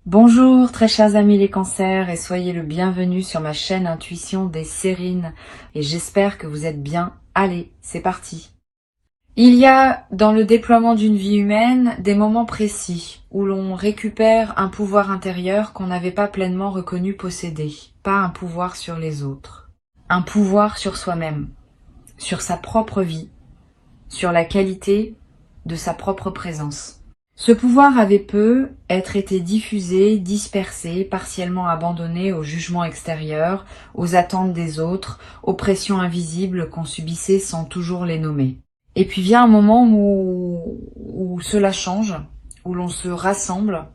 Bonjour très chers amis les cancers et soyez le bienvenu sur ma chaîne Intuition des Sérines et j'espère que vous êtes bien. Allez, c'est parti. Il y a dans le déploiement d'une vie humaine des moments précis où l'on récupère un pouvoir intérieur qu'on n'avait pas pleinement reconnu posséder, pas un pouvoir sur les autres, un pouvoir sur soi-même, sur sa propre vie, sur la qualité de sa propre présence. Ce pouvoir avait peu être été diffusé, dispersé, partiellement abandonné au jugement extérieur, aux attentes des autres, aux pressions invisibles qu'on subissait sans toujours les nommer. Et puis vient un moment où cela change, où l'on se rassemble,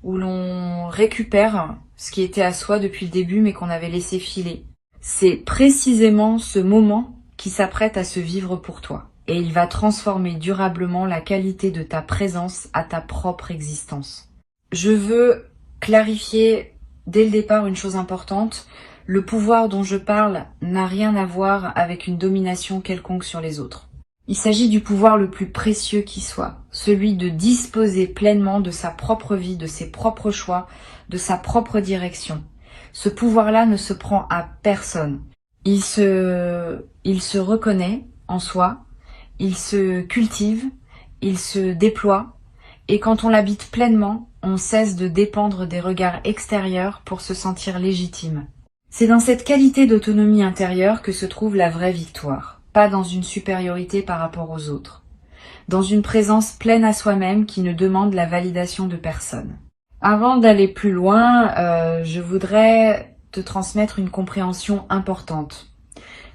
où l'on récupère ce qui était à soi depuis le début mais qu'on avait laissé filer. C'est précisément ce moment qui s'apprête à se vivre pour toi. Et il va transformer durablement la qualité de ta présence à ta propre existence. Je veux clarifier dès le départ une chose importante. Le pouvoir dont je parle n'a rien à voir avec une domination quelconque sur les autres. Il s'agit du pouvoir le plus précieux qui soit, celui de disposer pleinement de sa propre vie, de ses propres choix, de sa propre direction. Ce pouvoir-là ne se prend à personne. Il se reconnaît en soi, il se cultive, il se déploie, et quand on l'habite pleinement, on cesse de dépendre des regards extérieurs pour se sentir légitime. C'est dans cette qualité d'autonomie intérieure que se trouve la vraie victoire, pas dans une supériorité par rapport aux autres, dans une présence pleine à soi-même qui ne demande la validation de personne. Avant d'aller plus loin, je voudrais te transmettre une compréhension importante.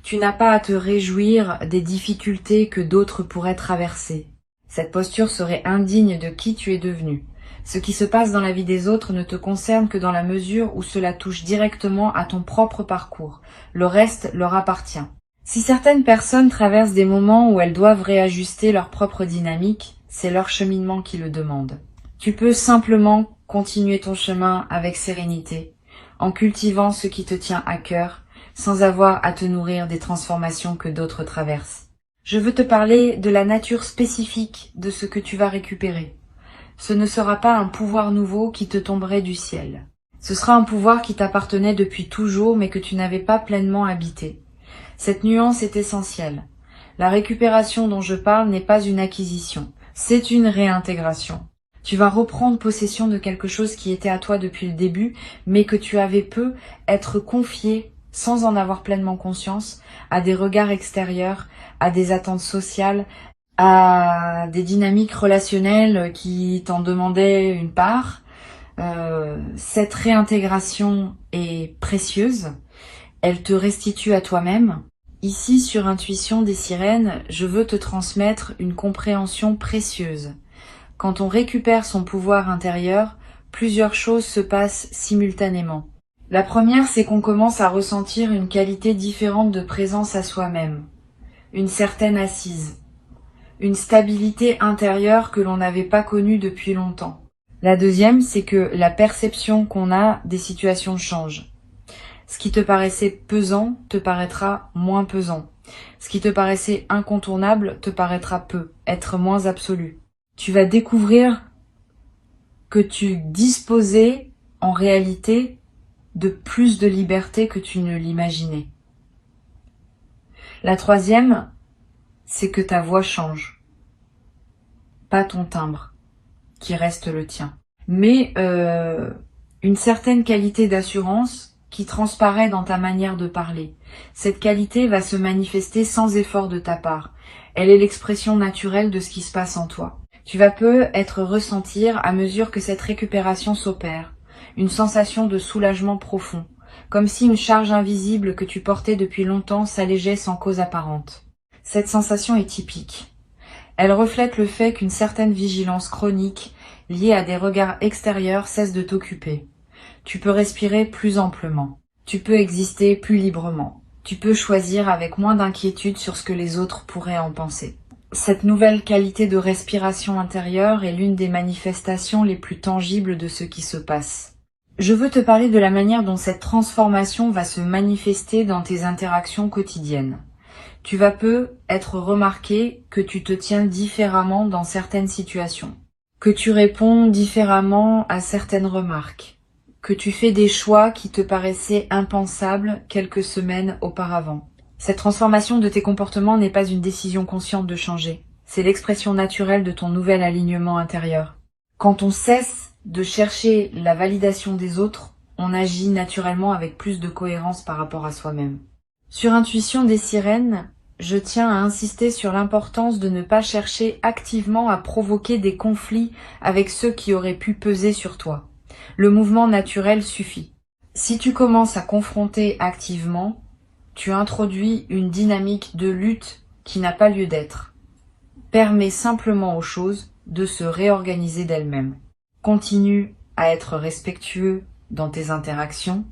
Tu n'as pas à te réjouir des difficultés que d'autres pourraient traverser. Cette posture serait indigne de qui tu es devenu. Ce qui se passe dans la vie des autres ne te concerne que dans la mesure où cela touche directement à ton propre parcours. Le reste leur appartient. Si certaines personnes traversent des moments où elles doivent réajuster leur propre dynamique, c'est leur cheminement qui le demande. Tu peux simplement continuer ton chemin avec sérénité, en cultivant ce qui te tient à cœur, sans avoir à te nourrir des transformations que d'autres traversent. Je veux te parler de la nature spécifique de ce que tu vas récupérer. Ce ne sera pas un pouvoir nouveau qui te tomberait du ciel. Ce sera un pouvoir qui t'appartenait depuis toujours mais que tu n'avais pas pleinement habité. Cette nuance est essentielle. La récupération dont je parle n'est pas une acquisition, c'est une réintégration. Tu vas reprendre possession de quelque chose qui était à toi depuis le début, mais que tu avais peu être confié sans en avoir pleinement conscience, à des regards extérieurs, à des attentes sociales, à des dynamiques relationnelles qui t'en demandaient une part. Cette réintégration est précieuse, elle te restitue à toi-même. Ici, sur Intuition des Sirènes, je veux te transmettre une compréhension précieuse. Quand on récupère son pouvoir intérieur, plusieurs choses se passent simultanément. La première, c'est qu'on commence à ressentir une qualité différente de présence à soi-même, une certaine assise, une stabilité intérieure que l'on n'avait pas connue depuis longtemps. La deuxième, c'est que la perception qu'on a des situations change. Ce qui te paraissait pesant te paraîtra moins pesant. Ce qui te paraissait incontournable te paraîtra peu, être moins absolu. Tu vas découvrir que tu disposais en réalité de plus de liberté que tu ne l'imaginais. La troisième, c'est que ta voix change. Pas ton timbre, qui reste le tien. Mais une certaine qualité d'assurance qui transparaît dans ta manière de parler. Cette qualité va se manifester sans effort de ta part. Elle est l'expression naturelle de ce qui se passe en toi. Tu vas peut-être ressentir à mesure que cette récupération s'opère une sensation de soulagement profond, comme si une charge invisible que tu portais depuis longtemps s'allégeait sans cause apparente. Cette sensation est typique. Elle reflète le fait qu'une certaine vigilance chronique liée à des regards extérieurs cesse de t'occuper. Tu peux respirer plus amplement. Tu peux exister plus librement. Tu peux choisir avec moins d'inquiétude sur ce que les autres pourraient en penser. Cette nouvelle qualité de respiration intérieure est l'une des manifestations les plus tangibles de ce qui se passe. Je veux te parler de la manière dont cette transformation va se manifester dans tes interactions quotidiennes. Tu vas peut-être remarquer que tu te tiens différemment dans certaines situations. que tu réponds différemment à certaines remarques, que tu fais des choix qui te paraissaient impensables quelques semaines auparavant. Cette transformation de tes comportements n'est pas une décision consciente de changer, c'est l'expression naturelle de ton nouvel alignement intérieur. Quand on cesse de chercher la validation des autres, on agit naturellement avec plus de cohérence par rapport à soi-même. Sur Intuition des sirènes, je tiens à insister sur l'importance de ne pas chercher activement à provoquer des conflits avec ceux qui auraient pu peser sur toi. Le mouvement naturel suffit. Si tu commences à confronter activement, tu introduis une dynamique de lutte qui n'a pas lieu d'être. Permets simplement aux choses de se réorganiser d'elles-mêmes. Continue à être respectueux dans tes interactions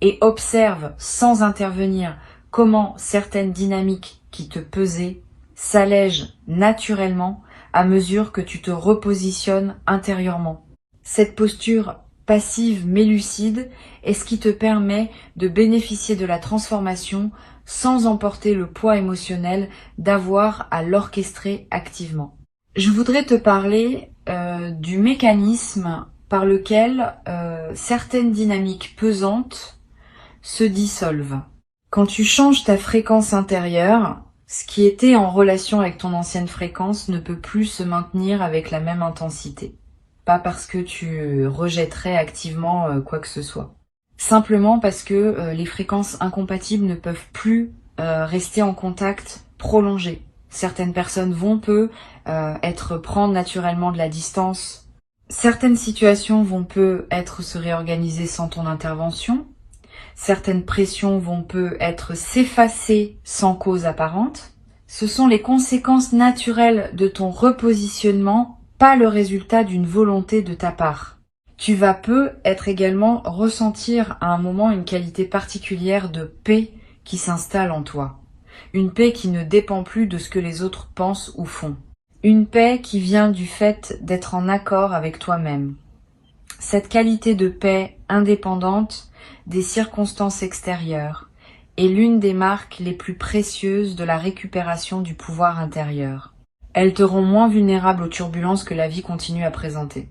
et observe sans intervenir comment certaines dynamiques qui te pesaient s'allègent naturellement à mesure que tu te repositionnes intérieurement. Cette posture passive mais lucide est ce qui te permet de bénéficier de la transformation sans emporter le poids émotionnel d'avoir à l'orchestrer activement. Je voudrais te parler du mécanisme par lequel certaines dynamiques pesantes se dissolvent. Quand tu changes ta fréquence intérieure, ce qui était en relation avec ton ancienne fréquence ne peut plus se maintenir avec la même intensité. Pas parce que tu rejetterais activement quoi que ce soit. Simplement parce que les fréquences incompatibles ne peuvent plus rester en contact prolongé. Certaines personnes vont prendre naturellement de la distance. Certaines situations vont être se réorganiser sans ton intervention. Certaines pressions vont être s'effacer sans cause apparente. Ce sont les conséquences naturelles de ton repositionnement, pas le résultat d'une volonté de ta part. Tu vas être également ressentir à un moment une qualité particulière de paix qui s'installe en toi. Une paix qui ne dépend plus de ce que les autres pensent ou font. Une paix qui vient du fait d'être en accord avec toi-même. Cette qualité de paix indépendante des circonstances extérieures est l'une des marques les plus précieuses de la récupération du pouvoir intérieur. Elle te rend moins vulnérable aux turbulences que la vie continue à présenter.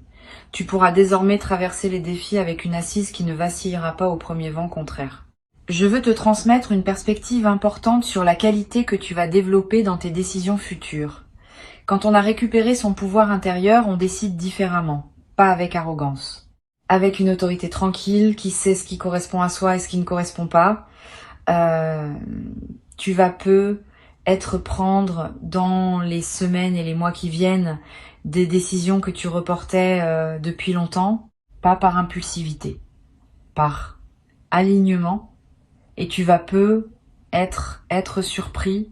Tu pourras désormais traverser les défis avec une assise qui ne vacillera pas au premier vent contraire. Je veux te transmettre une perspective importante sur la qualité que tu vas développer dans tes décisions futures. Quand on a récupéré son pouvoir intérieur, on décide différemment, pas avec arrogance. Avec une autorité tranquille, qui sait ce qui correspond à soi et ce qui ne correspond pas, tu vas prendre dans les semaines et les mois qui viennent des décisions que tu reportais depuis longtemps, pas par impulsivité, par alignement, et tu vas être surpris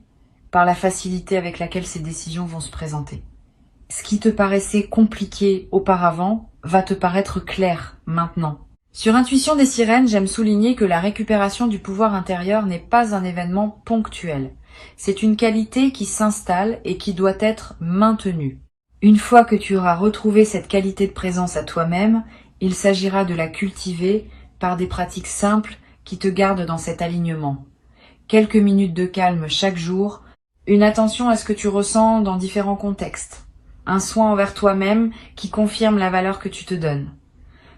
par la facilité avec laquelle ces décisions vont se présenter. Ce qui te paraissait compliqué auparavant va te paraître clair maintenant. Sur Intuition des sirènes, j'aime souligner que la récupération du pouvoir intérieur n'est pas un événement ponctuel. C'est une qualité qui s'installe et qui doit être maintenue. Une fois que tu auras retrouvé cette qualité de présence à toi-même, il s'agira de la cultiver par des pratiques simples qui te gardent dans cet alignement. Quelques minutes de calme chaque jour, une attention à ce que tu ressens dans différents contextes, un soin envers toi-même qui confirme la valeur que tu te donnes.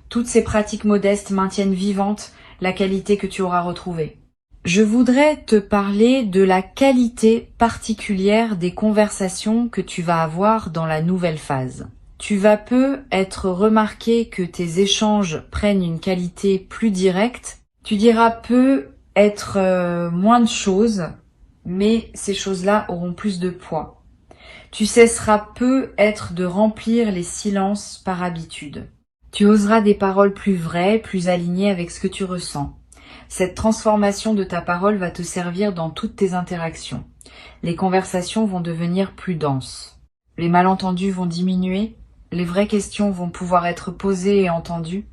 Toutes ces pratiques modestes maintiennent vivante la qualité que tu auras retrouvée. Je voudrais te parler de la qualité particulière des conversations que tu vas avoir dans la nouvelle phase. Tu vas être remarqué que tes échanges prennent une qualité plus directe. Tu diras être moins de choses, mais ces choses-là auront plus de poids. Tu cesseras être de remplir les silences par habitude. Tu oseras des paroles plus vraies, plus alignées avec ce que tu ressens. Cette transformation de ta parole va te servir dans toutes tes interactions. Les conversations vont devenir plus denses. Les malentendus vont diminuer. Les vraies questions vont pouvoir être posées et entendues.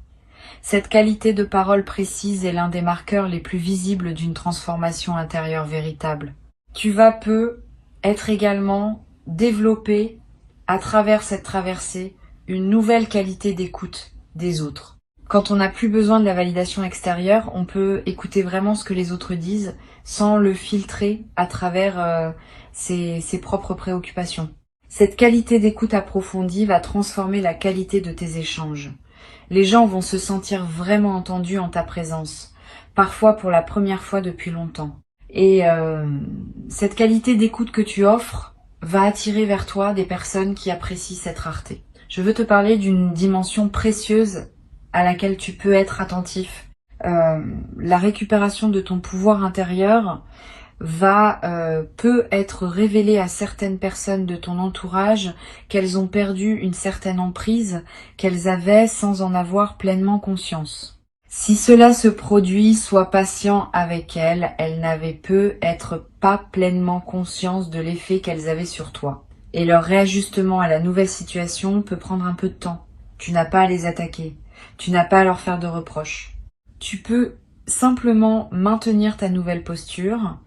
Cette qualité de parole précise est l'un des marqueurs les plus visibles d'une transformation intérieure véritable. Tu vas être également développé à travers cette traversée une nouvelle qualité d'écoute des autres. Quand on n'a plus besoin de la validation extérieure, on peut écouter vraiment ce que les autres disent sans le filtrer à travers ses propres préoccupations. Cette qualité d'écoute approfondie va transformer la qualité de tes échanges. Les gens vont se sentir vraiment entendus en ta présence, parfois pour la première fois depuis longtemps. Et cette qualité d'écoute que tu offres va attirer vers toi des personnes qui apprécient cette rareté. Je veux te parler d'une dimension précieuse à laquelle tu peux être attentif. La récupération de ton pouvoir intérieur peut être révélée à certaines personnes de ton entourage qu'elles ont perdu une certaine emprise qu'elles avaient sans en avoir pleinement conscience. Si cela se produit, sois patient avec elles, elles n'avaient peut-être pas pleinement conscience de l'effet qu'elles avaient sur toi. Et leur réajustement à la nouvelle situation peut prendre un peu de temps. Tu n'as pas à les attaquer, tu n'as pas à leur faire de reproches. Tu peux simplement maintenir ta nouvelle posture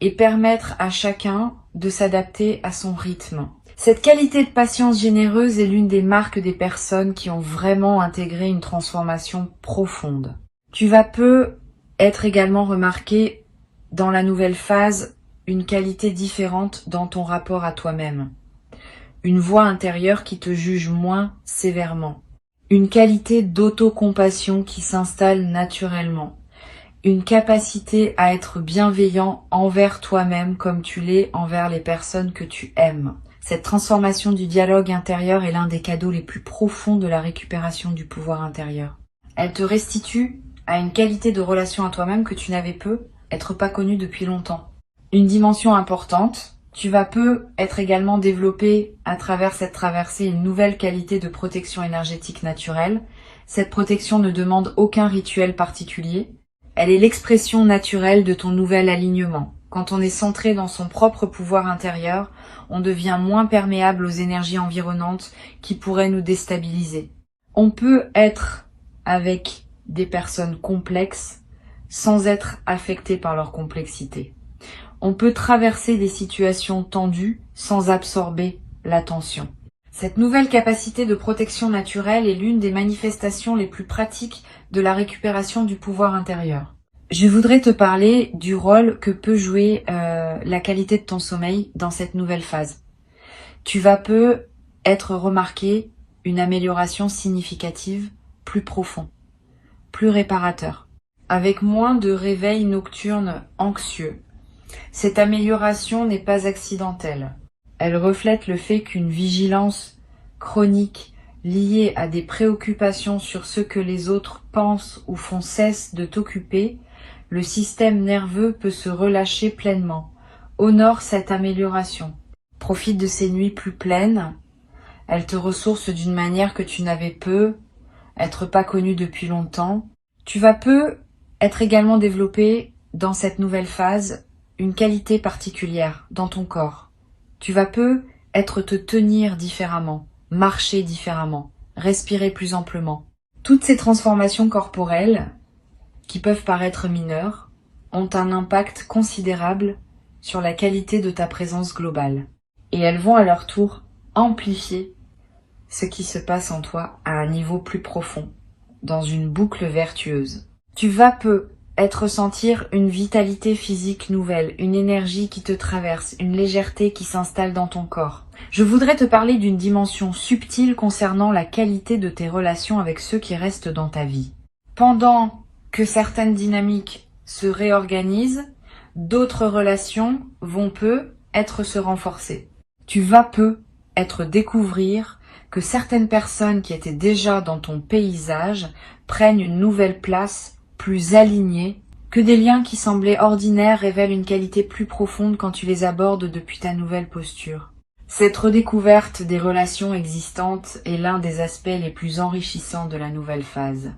et permettre à chacun de s'adapter à son rythme. Cette qualité de patience généreuse est l'une des marques des personnes qui ont vraiment intégré une transformation profonde. Tu vas peu être également remarqué dans la nouvelle phase une qualité différente dans ton rapport à toi-même. Une voix intérieure qui te juge moins sévèrement. Une qualité d'autocompassion qui s'installe naturellement. Une capacité à être bienveillant envers toi-même comme tu l'es envers les personnes que tu aimes. Cette transformation du dialogue intérieur est l'un des cadeaux les plus profonds de la récupération du pouvoir intérieur. Elle te restitue à une qualité de relation à toi-même que tu n'avais être pas connue depuis longtemps. Une dimension importante, tu vas être également développé à travers cette traversée une nouvelle qualité de protection énergétique naturelle. Cette protection ne demande aucun rituel particulier. Elle est l'expression naturelle de ton nouvel alignement. Quand on est centré dans son propre pouvoir intérieur, on devient moins perméable aux énergies environnantes qui pourraient nous déstabiliser. On peut être avec des personnes complexes sans être affecté par leur complexité. On peut traverser des situations tendues sans absorber la tension. Cette nouvelle capacité de protection naturelle est l'une des manifestations les plus pratiques de la récupération du pouvoir intérieur. Je voudrais te parler du rôle que peut jouer la qualité de ton sommeil dans cette nouvelle phase. Tu vas être remarqué une amélioration significative, plus profond, plus réparateur, avec moins de réveils nocturnes anxieux. Cette amélioration n'est pas accidentelle. Elle reflète le fait qu'une vigilance chronique liée à des préoccupations sur ce que les autres pensent ou font cesse de t'occuper, le système nerveux peut se relâcher pleinement. Honore cette amélioration. Profite de ces nuits plus pleines. Elles te ressourcent d'une manière que tu n'avais être pas connu depuis longtemps. Tu vas être également développé dans cette nouvelle phase une qualité particulière dans ton corps. Tu vas être te tenir différemment, marcher différemment, respirer plus amplement. Toutes ces transformations corporelles, qui peuvent paraître mineures, ont un impact considérable sur la qualité de ta présence globale. Et elles vont à leur tour amplifier ce qui se passe en toi à un niveau plus profond, dans une boucle vertueuse. Tu vas ressentir une vitalité physique nouvelle, une énergie qui te traverse, une légèreté qui s'installe dans ton corps. Je voudrais te parler d'une dimension subtile concernant la qualité de tes relations avec ceux qui restent dans ta vie. Pendant que certaines dynamiques se réorganisent, d'autres relations vont se renforcer. Tu vas être découvrir que certaines personnes qui étaient déjà dans ton paysage prennent une nouvelle place plus alignée, que des liens qui semblaient ordinaires révèlent une qualité plus profonde quand tu les abordes depuis ta nouvelle posture. Cette redécouverte des relations existantes est l'un des aspects les plus enrichissants de la nouvelle phase.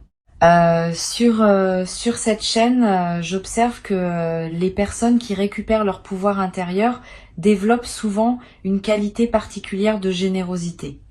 Sur cette chaîne, j'observe que les personnes qui récupèrent leur pouvoir intérieur développent souvent une qualité particulière de générosité.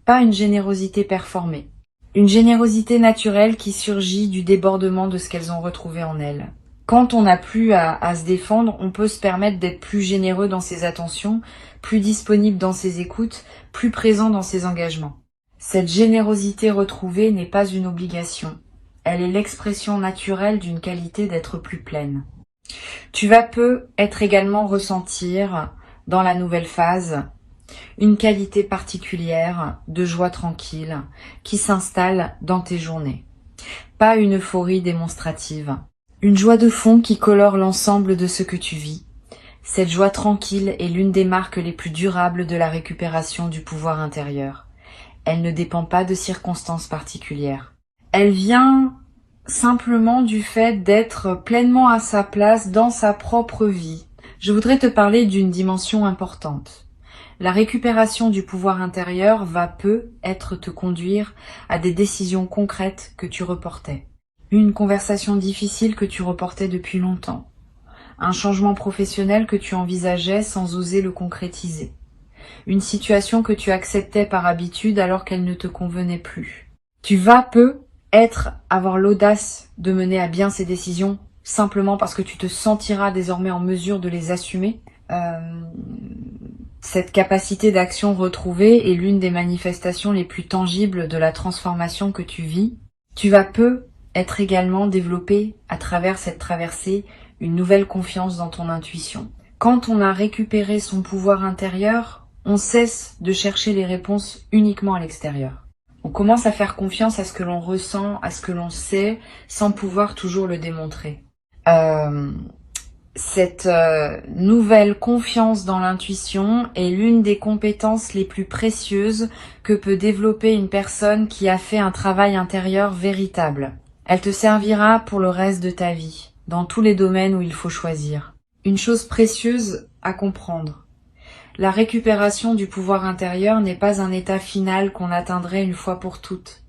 Pas une générosité performée. Une générosité naturelle qui surgit du débordement de ce qu'elles ont retrouvé en elles. Quand on n'a plus à se défendre, on peut se permettre d'être plus généreux dans ses attentions, plus disponible dans ses écoutes, plus présent dans ses engagements. Cette générosité retrouvée n'est pas une obligation. Elle est l'expression naturelle d'une qualité d'être plus pleine. Tu vas être également ressentir, dans la nouvelle phase, Une qualité particulière de joie tranquille qui s'installe dans tes journées. Pas une euphorie démonstrative. Une joie de fond qui colore l'ensemble de ce que tu vis. Cette joie tranquille est l'une des marques les plus durables de la récupération du pouvoir intérieur. Elle ne dépend pas de circonstances particulières. Elle vient simplement du fait d'être pleinement à sa place dans sa propre vie. Je voudrais te parler d'une dimension importante. La récupération du pouvoir intérieur va peut-être te conduire à des décisions concrètes que tu reportais. Une conversation difficile que tu reportais depuis longtemps. Un changement professionnel que tu envisageais sans oser le concrétiser. Une situation que tu acceptais par habitude alors qu'elle ne te convenait plus. Tu vas avoir l'audace de mener à bien ces décisions simplement parce que tu te sentiras désormais en mesure de les assumer. Cette capacité d'action retrouvée est l'une des manifestations les plus tangibles de la transformation que tu vis. Tu vas être également développé à travers cette traversée une nouvelle confiance dans ton intuition. Quand on a récupéré son pouvoir intérieur, on cesse de chercher les réponses uniquement à l'extérieur. On commence à faire confiance à ce que l'on ressent, à ce que l'on sait, sans pouvoir toujours le démontrer. Cette nouvelle confiance dans l'intuition est l'une des compétences les plus précieuses que peut développer une personne qui a fait un travail intérieur véritable. Elle te servira pour le reste de ta vie, dans tous les domaines où il faut choisir. Une chose précieuse à comprendre. La récupération du pouvoir intérieur n'est pas un état final qu'on atteindrait une fois pour toutes.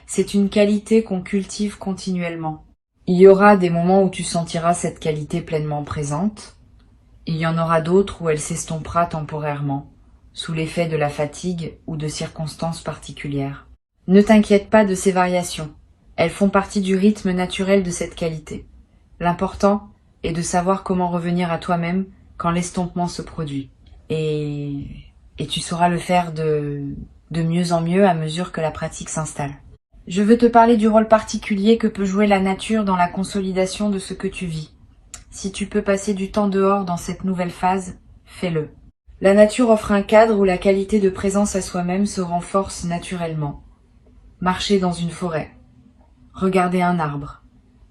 C'est une qualité qu'on cultive continuellement. Il y aura des moments où tu sentiras cette qualité pleinement présente. Il y en aura d'autres où elle s'estompera temporairement, sous l'effet de la fatigue ou de circonstances particulières. Ne t'inquiète pas de ces variations. Elles font partie du rythme naturel de cette qualité. L'important est de savoir comment revenir à toi-même quand l'estompement se produit. Et tu sauras le faire de mieux en mieux à mesure que la pratique s'installe. Je veux te parler du rôle particulier que peut jouer la nature dans la consolidation de ce que tu vis. Si tu peux passer du temps dehors dans cette nouvelle phase, fais-le. La nature offre un cadre où la qualité de présence à soi-même se renforce naturellement. Marcher dans une forêt, regarder un arbre,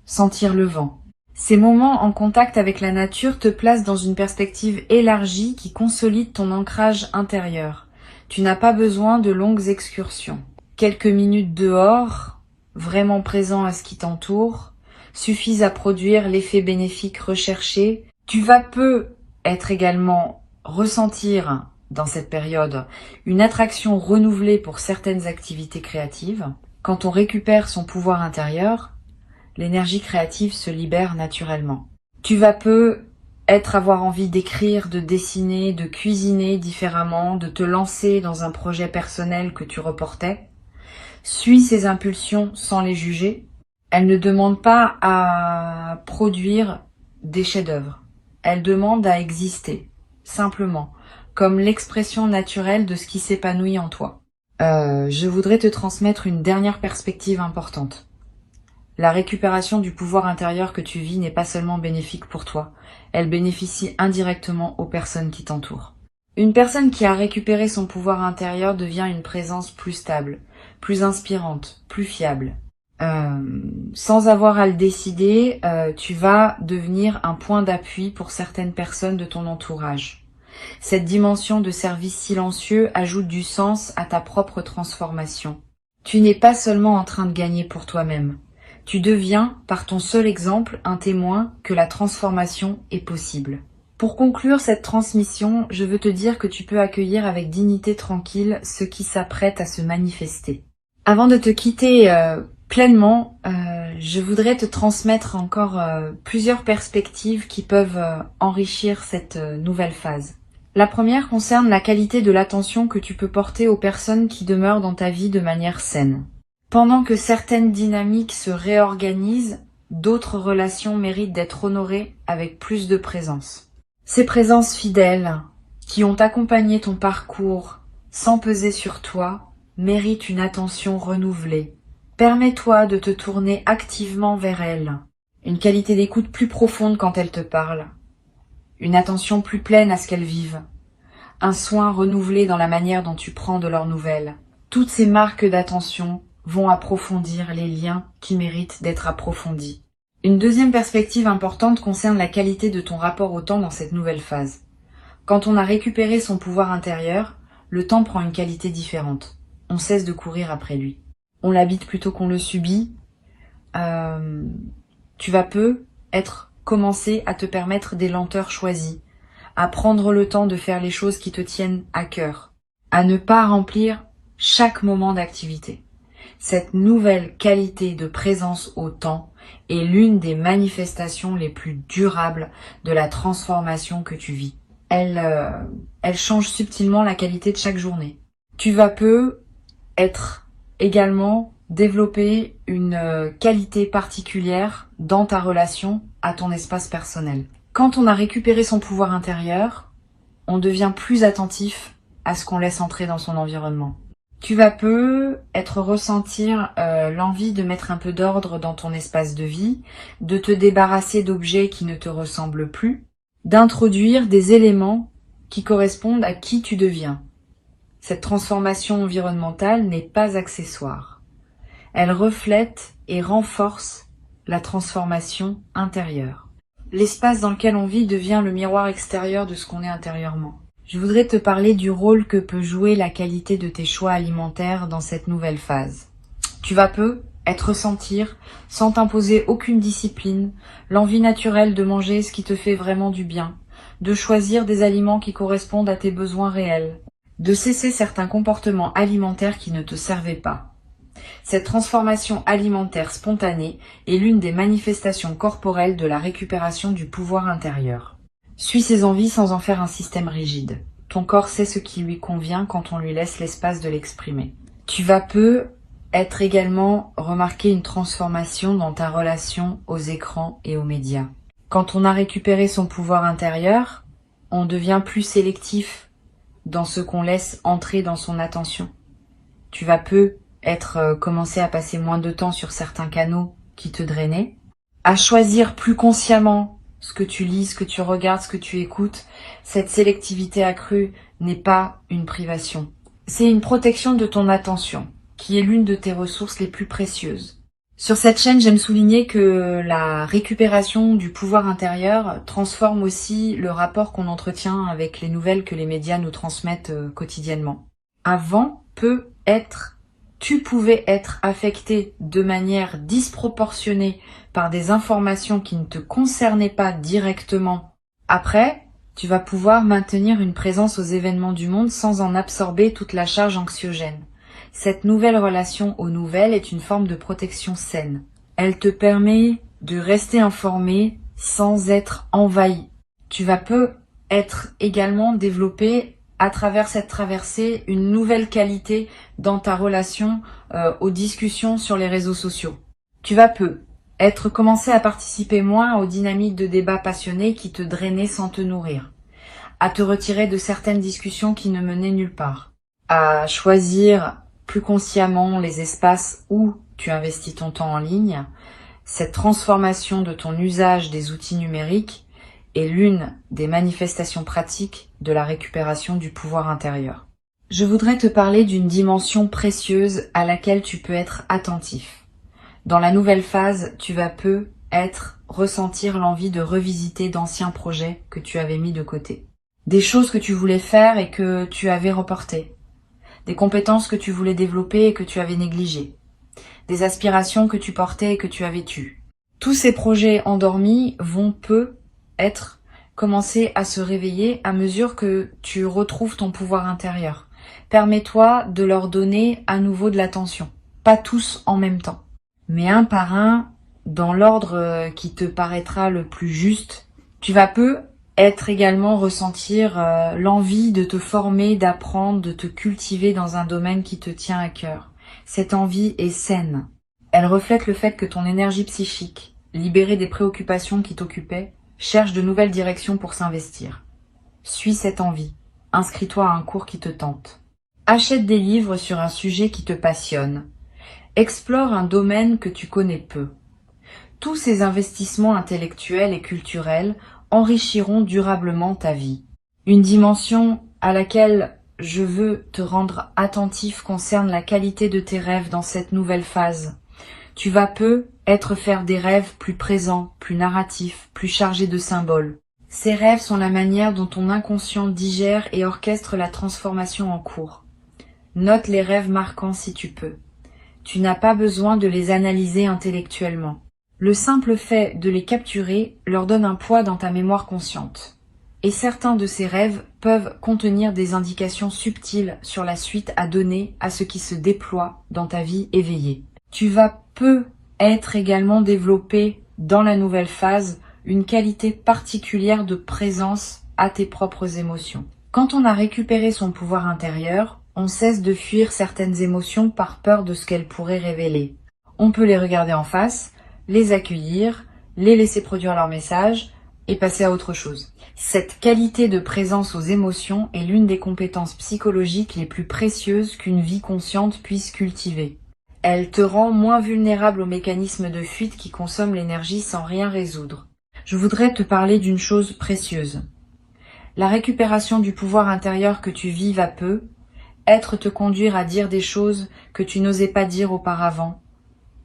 sentir le vent. Ces moments en contact avec la nature te placent dans une perspective élargie qui consolide ton ancrage intérieur. Tu n'as pas besoin de longues excursions. Quelques minutes dehors, vraiment présent à ce qui t'entoure, suffisent à produire l'effet bénéfique recherché. Tu vas être également ressentir dans cette période une attraction renouvelée pour certaines activités créatives. Quand on récupère son pouvoir intérieur, l'énergie créative se libère naturellement. Tu vas avoir envie d'écrire, de dessiner, de cuisiner différemment, de te lancer dans un projet personnel que tu reportais. Suis ces impulsions sans les juger. Elles ne demandent pas à produire des chefs-d'œuvre. Elles demandent à exister, simplement, comme l'expression naturelle de ce qui s'épanouit en toi. Je voudrais te transmettre une dernière perspective importante. La récupération du pouvoir intérieur que tu vis n'est pas seulement bénéfique pour toi, elle bénéficie indirectement aux personnes qui t'entourent. Une personne qui a récupéré son pouvoir intérieur devient une présence plus stable, plus inspirante, plus fiable. Sans avoir à le décider, tu vas devenir un point d'appui pour certaines personnes de ton entourage. Cette dimension de service silencieux ajoute du sens à ta propre transformation. Tu n'es pas seulement en train de gagner pour toi-même. Tu deviens, par ton seul exemple, un témoin que la transformation est possible. Pour conclure cette transmission, je veux te dire que tu peux accueillir avec dignité tranquille ce qui s'apprête à se manifester. Avant de te quitter pleinement, je voudrais te transmettre encore plusieurs perspectives qui peuvent enrichir cette nouvelle phase. La première concerne la qualité de l'attention que tu peux porter aux personnes qui demeurent dans ta vie de manière saine. Pendant que certaines dynamiques se réorganisent, d'autres relations méritent d'être honorées avec plus de présence. Ces présences fidèles, qui ont accompagné ton parcours sans peser sur toi, méritent une attention renouvelée. Permets-toi de te tourner activement vers elles. Une qualité d'écoute plus profonde quand elles te parlent. Une attention plus pleine à ce qu'elles vivent. un soin renouvelé dans la manière dont tu prends de leurs nouvelles. Toutes ces marques d'attention vont approfondir les liens qui méritent d'être approfondis. Une deuxième perspective importante concerne la qualité de ton rapport au temps dans cette nouvelle phase. Quand on a récupéré son pouvoir intérieur, le temps prend une qualité différente. On cesse de courir après lui. On l'habite plutôt qu'on le subit. Tu vas commencer à te permettre des lenteurs choisies, à prendre le temps de faire les choses qui te tiennent à cœur, à ne pas remplir chaque moment d'activité. Cette nouvelle qualité de présence au temps est l'une des manifestations les plus durables de la transformation que tu vis. Elle change subtilement la qualité de chaque journée. Tu vas être également développer une qualité particulière dans ta relation à ton espace personnel. Quand on a récupéré son pouvoir intérieur, on devient plus attentif à ce qu'on laisse entrer dans son environnement. Tu vas ressentir l'envie de mettre un peu d'ordre dans ton espace de vie, de te débarrasser d'objets qui ne te ressemblent plus, d'introduire des éléments qui correspondent à qui tu deviens. Cette transformation environnementale n'est pas accessoire. Elle reflète et renforce la transformation intérieure. L'espace dans lequel on vit devient le miroir extérieur de ce qu'on est intérieurement. Je voudrais te parler du rôle que peut jouer la qualité de tes choix alimentaires dans cette nouvelle phase. Tu vas ressentir, sans t'imposer aucune discipline, l'envie naturelle de manger ce qui te fait vraiment du bien, de choisir des aliments qui correspondent à tes besoins réels, de cesser certains comportements alimentaires qui ne te servaient pas. Cette transformation alimentaire spontanée est l'une des manifestations corporelles de la récupération du pouvoir intérieur. Suis ses envies sans en faire un système rigide. Ton corps sait ce qui lui convient quand on lui laisse l'espace de l'exprimer. Tu vas également remarquer une transformation dans ta relation aux écrans et aux médias. Quand on a récupéré son pouvoir intérieur, on devient plus sélectif dans ce qu'on laisse entrer dans son attention. Tu vas commencer à passer moins de temps sur certains canaux qui te drainaient, à choisir plus consciemment ce que tu lis, ce que tu regardes, ce que tu écoutes. Cette sélectivité accrue n'est pas une privation. C'est une protection de ton attention, qui est l'une de tes ressources les plus précieuses. Sur cette chaîne, j'aime souligner que la récupération du pouvoir intérieur transforme aussi le rapport qu'on entretient avec les nouvelles que les médias nous transmettent quotidiennement. Avant, tu pouvais être affecté de manière disproportionnée par des informations qui ne te concernaient pas directement. Après, tu vas pouvoir maintenir une présence aux événements du monde sans en absorber toute la charge anxiogène. Cette nouvelle relation aux nouvelles est une forme de protection saine. Elle te permet de rester informé sans être envahi. Tu vas également développer à travers cette traversée une nouvelle qualité dans ta relation aux discussions sur les réseaux sociaux. Tu vas commencer à participer moins aux dynamiques de débats passionnés qui te drainaient sans te nourrir, à te retirer de certaines discussions qui ne menaient nulle part, à choisir plus consciemment les espaces où tu investis ton temps en ligne. Cette transformation de ton usage des outils numériques est l'une des manifestations pratiques de la récupération du pouvoir intérieur. Je voudrais te parler d'une dimension précieuse à laquelle tu peux être attentif. Dans la nouvelle phase, tu vas ressentir l'envie de revisiter d'anciens projets que tu avais mis de côté. Des choses que tu voulais faire et que tu avais reportées. Des compétences que tu voulais développer et que tu avais négligées. Des aspirations que tu portais et que tu avais tues. Tous ces projets endormis vont commencer à se réveiller à mesure que tu retrouves ton pouvoir intérieur. Permets-toi de leur donner à nouveau de l'attention. Pas tous en même temps, mais un par un, dans l'ordre qui te paraîtra le plus juste. Tu vas également ressentir l'envie de te former, d'apprendre, de te cultiver dans un domaine qui te tient à cœur. Cette envie est saine. Elle reflète le fait que ton énergie psychique, libérée des préoccupations qui t'occupaient, cherche de nouvelles directions pour s'investir. Suis cette envie. Inscris-toi à un cours qui te tente. Achète des livres sur un sujet qui te passionne. Explore un domaine que tu connais peu. Tous ces investissements intellectuels et culturels enrichiront durablement ta vie. Une dimension à laquelle je veux te rendre attentif concerne la qualité de tes rêves dans cette nouvelle phase. Tu vas peu être faire des rêves plus présents, plus narratifs, plus chargés de symboles. Ces rêves sont la manière dont ton inconscient digère et orchestre la transformation en cours. Note les rêves marquants si tu peux. Tu n'as pas besoin de les analyser intellectuellement. Le simple fait de les capturer leur donne un poids dans ta mémoire consciente. Et certains de ces rêves peuvent contenir des indications subtiles sur la suite à donner à ce qui se déploie dans ta vie éveillée. Tu vas peu être également développé dans la nouvelle phase une qualité particulière de présence à tes propres émotions. Quand on a récupéré son pouvoir intérieur, on cesse de fuir certaines émotions par peur de ce qu'elles pourraient révéler. On peut les regarder en face, les accueillir, les laisser produire leur message et passer à autre chose. Cette qualité de présence aux émotions est l'une des compétences psychologiques les plus précieuses qu'une vie consciente puisse cultiver. Elle te rend moins vulnérable aux mécanismes de fuite qui consomment l'énergie sans rien résoudre. Je voudrais te parler d'une chose précieuse. La récupération du pouvoir intérieur que tu vis va peu, être te conduire à dire des choses que tu n'osais pas dire auparavant,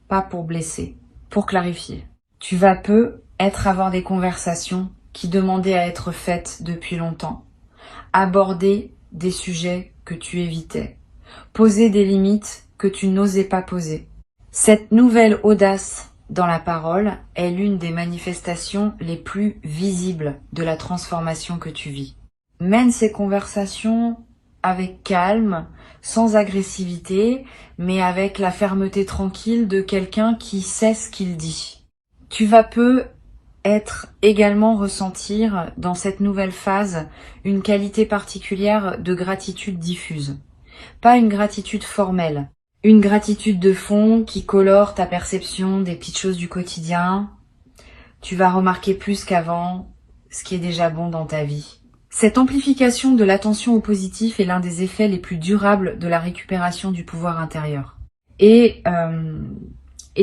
pas pour blesser, pour clarifier. Tu vas peu être avoir des conversations qui demandaient à être faites depuis longtemps, aborder des sujets que tu évitais, poser des limites que tu n'osais pas poser. Cette nouvelle audace dans la parole est l'une des manifestations les plus visibles de la transformation que tu vis. Mène ces conversations avec calme, sans agressivité, mais avec la fermeté tranquille de quelqu'un qui sait ce qu'il dit. Tu vas peu être également ressentir dans cette nouvelle phase une qualité particulière de gratitude diffuse. Pas une gratitude formelle, une gratitude de fond qui colore ta perception des petites choses du quotidien. Tu vas remarquer plus qu'avant ce qui est déjà bon dans ta vie. Cette amplification de l'attention au positif est l'un des effets les plus durables de la récupération du pouvoir intérieur. Et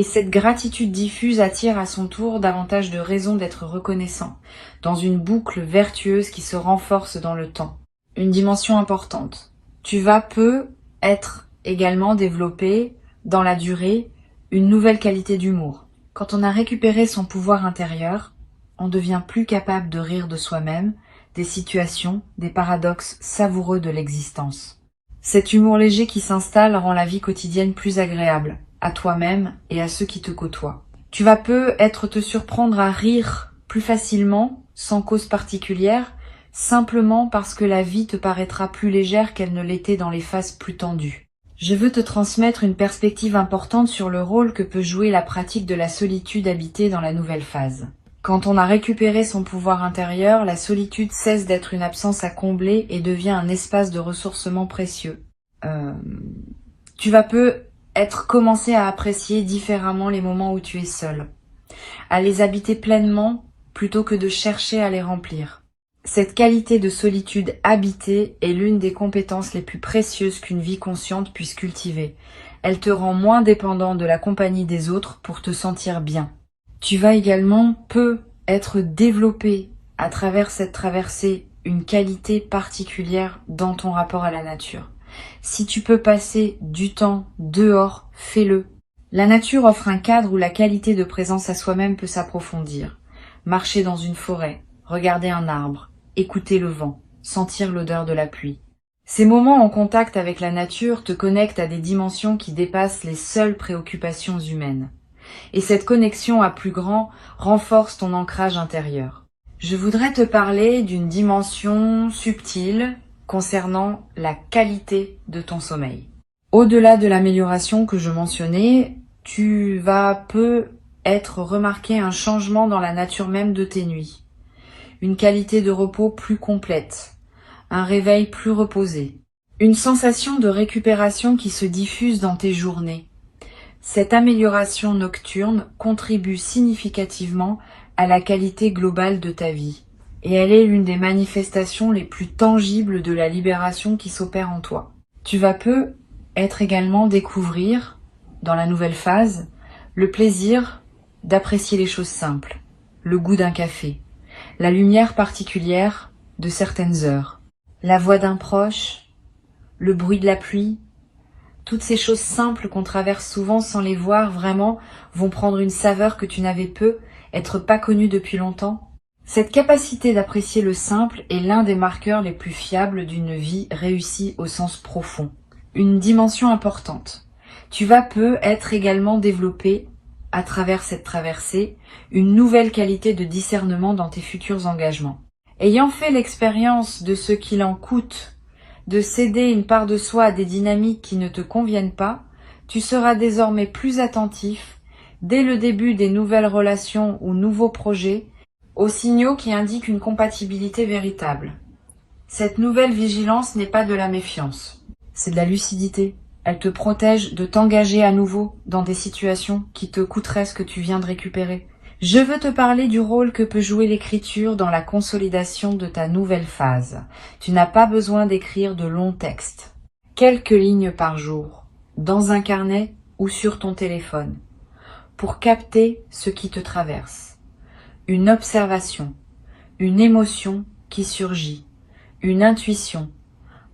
cette gratitude diffuse attire à son tour davantage de raisons d'être reconnaissant, dans une boucle vertueuse qui se renforce dans le temps. Une dimension importante. Tu vas peu être également développé, dans la durée, une nouvelle qualité d'humour. Quand on a récupéré son pouvoir intérieur, on devient plus capable de rire de soi-même, des situations, des paradoxes savoureux de l'existence. Cet humour léger qui s'installe rend la vie quotidienne plus agréable, à toi-même et à ceux qui te côtoient. Tu vas peu être te surprendre à rire plus facilement, sans cause particulière, simplement parce que la vie te paraîtra plus légère qu'elle ne l'était dans les phases plus tendues. Je veux te transmettre une perspective importante sur le rôle que peut jouer la pratique de la solitude habitée dans la nouvelle phase. Quand on a récupéré son pouvoir intérieur, la solitude cesse d'être une absence à combler et devient un espace de ressourcement précieux. Tu vas peu être commencé à apprécier différemment les moments où tu es seul, à les habiter pleinement plutôt que de chercher à les remplir. Cette qualité de solitude habitée est l'une des compétences les plus précieuses qu'une vie consciente puisse cultiver. Elle te rend moins dépendant de la compagnie des autres pour te sentir bien. Tu vas également peu être développé à travers cette traversée une qualité particulière dans ton rapport à la nature. Si tu peux passer du temps dehors, fais-le. La nature offre un cadre où la qualité de présence à soi-même peut s'approfondir. Marcher dans une forêt, regarder un arbre, écouter le vent, sentir l'odeur de la pluie. Ces moments en contact avec la nature te connectent à des dimensions qui dépassent les seules préoccupations humaines. Et cette connexion à plus grand renforce ton ancrage intérieur. Je voudrais te parler d'une dimension subtile concernant la qualité de ton sommeil. Au-delà de l'amélioration que je mentionnais, tu vas peu être remarqué un changement dans la nature même de tes nuits. Une qualité de repos plus complète, un réveil plus reposé, une sensation de récupération qui se diffuse dans tes journées. Cette amélioration nocturne contribue significativement à la qualité globale de ta vie. Et elle est l'une des manifestations les plus tangibles de la libération qui s'opère en toi. Tu vas peu être également découvrir, dans la nouvelle phase, le plaisir d'apprécier les choses simples, le goût d'un café, la lumière particulière de certaines heures. la voix d'un proche, le bruit de la pluie. Toutes ces choses simples qu'on traverse souvent sans les voir vraiment vont prendre une saveur que tu n'avais peu, être pas connue depuis longtemps. Cette capacité d'apprécier le simple est l'un des marqueurs les plus fiables d'une vie réussie au sens profond. Une dimension importante. Tu vas peu être également développé, à travers cette traversée, une nouvelle qualité de discernement dans tes futurs engagements. Ayant fait l'expérience de ce qu'il en coûte de céder une part de soi à des dynamiques qui ne te conviennent pas, tu seras désormais plus attentif, dès le début des nouvelles relations ou nouveaux projets, aux signaux qui indiquent une compatibilité véritable. Cette nouvelle vigilance n'est pas de la méfiance, c'est de la lucidité. Elle te protège de t'engager à nouveau dans des situations qui te coûteraient ce que tu viens de récupérer. Je veux te parler du rôle que peut jouer l'écriture dans la consolidation de ta nouvelle phase. Tu n'as pas besoin d'écrire de longs textes. Quelques lignes par jour, dans un carnet ou sur ton téléphone, pour capter ce qui te traverse. Une observation, une émotion qui surgit, une intuition,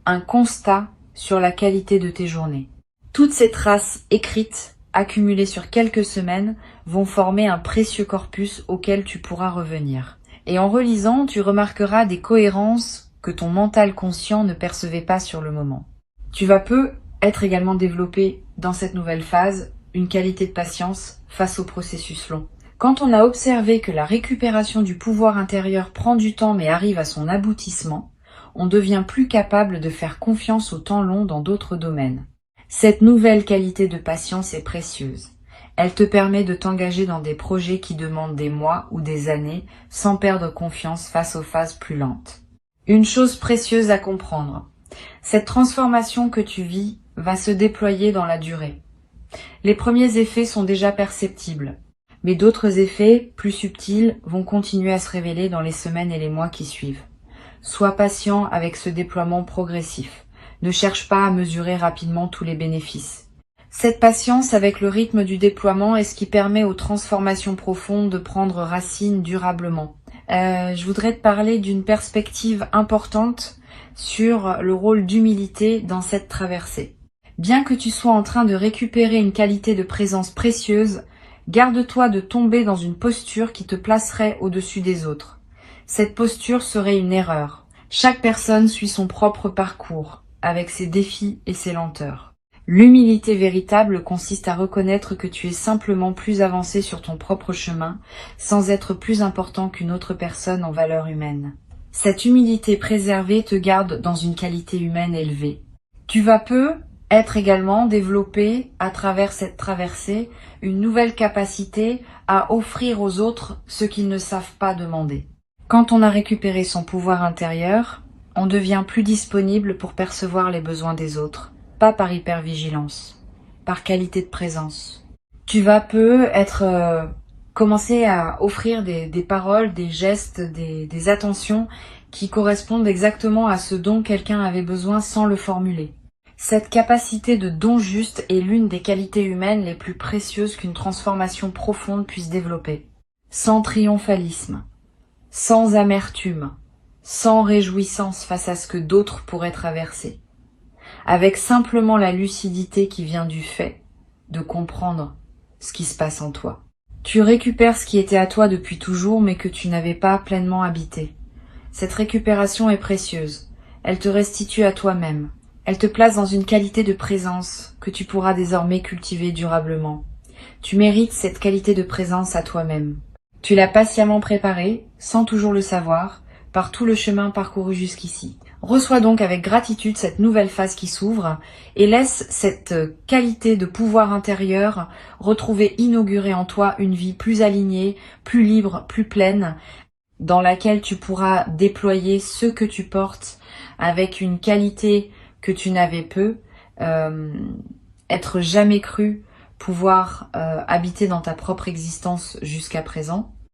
un constat sur la qualité de tes journées. Toutes ces traces écrites, accumulées sur quelques semaines, vont former un précieux corpus auquel tu pourras revenir. Et en relisant, tu remarqueras des cohérences que ton mental conscient ne percevait pas sur le moment. Tu vas peu être également développé dans cette nouvelle phase une qualité de patience face au processus long. Quand on a observé que la récupération du pouvoir intérieur prend du temps mais arrive à son aboutissement, on devient plus capable de faire confiance au temps long dans d'autres domaines. Cette nouvelle qualité de patience est précieuse. Elle te permet de t'engager dans des projets qui demandent des mois ou des années sans perdre confiance face aux phases plus lentes. Une chose précieuse à comprendre. Cette transformation que tu vis va se déployer dans la durée. Les premiers effets sont déjà perceptibles, mais d'autres effets, plus subtils, vont continuer à se révéler dans les semaines et les mois qui suivent. Sois patient avec ce déploiement progressif. Ne cherche pas à mesurer rapidement tous les bénéfices. Cette patience avec le rythme du déploiement est ce qui permet aux transformations profondes de prendre racine durablement. Je voudrais te parler d'une perspective importante sur le rôle d'humilité dans cette traversée. Bien que tu sois en train de récupérer une qualité de présence précieuse, garde-toi de tomber dans une posture qui te placerait au-dessus des autres. Cette posture serait une erreur. Chaque personne suit son propre parcours, avec ses défis et ses lenteurs. L'humilité véritable consiste à reconnaître que tu es simplement plus avancé sur ton propre chemin, sans être plus important qu'une autre personne en valeur humaine. Cette humilité préservée te garde dans une qualité humaine élevée. Tu vas peu être également développé à travers cette traversée une nouvelle capacité à offrir aux autres ce qu'ils ne savent pas demander. Quand on a récupéré son pouvoir intérieur, on devient plus disponible pour percevoir les besoins des autres, pas par hypervigilance, par qualité de présence. Tu vas peu être commencer à offrir des paroles, des gestes, des attentions qui correspondent exactement à ce dont quelqu'un avait besoin sans le formuler. Cette capacité de don juste est l'une des qualités humaines les plus précieuses qu'une transformation profonde puisse développer. Sans triomphalisme, sans amertume, sans réjouissance face à ce que d'autres pourraient traverser, avec simplement la lucidité qui vient du fait de comprendre ce qui se passe en toi. Tu récupères ce qui était à toi depuis toujours mais que tu n'avais pas pleinement habité. Cette récupération est précieuse, elle te restitue à toi-même, elle te place dans une qualité de présence que tu pourras désormais cultiver durablement. Tu mérites cette qualité de présence à toi-même. Tu l'as patiemment préparée, sans toujours le savoir, par tout le chemin parcouru jusqu'ici. Reçois donc avec gratitude cette nouvelle phase qui s'ouvre et laisse cette qualité de pouvoir intérieur retrouver inaugurer en toi une vie plus alignée, plus libre, plus pleine, dans laquelle tu pourras déployer ce que tu portes avec une qualité que tu n'avais peu, être jamais cru pouvoir habiter dans ta propre existence jusqu'à présent.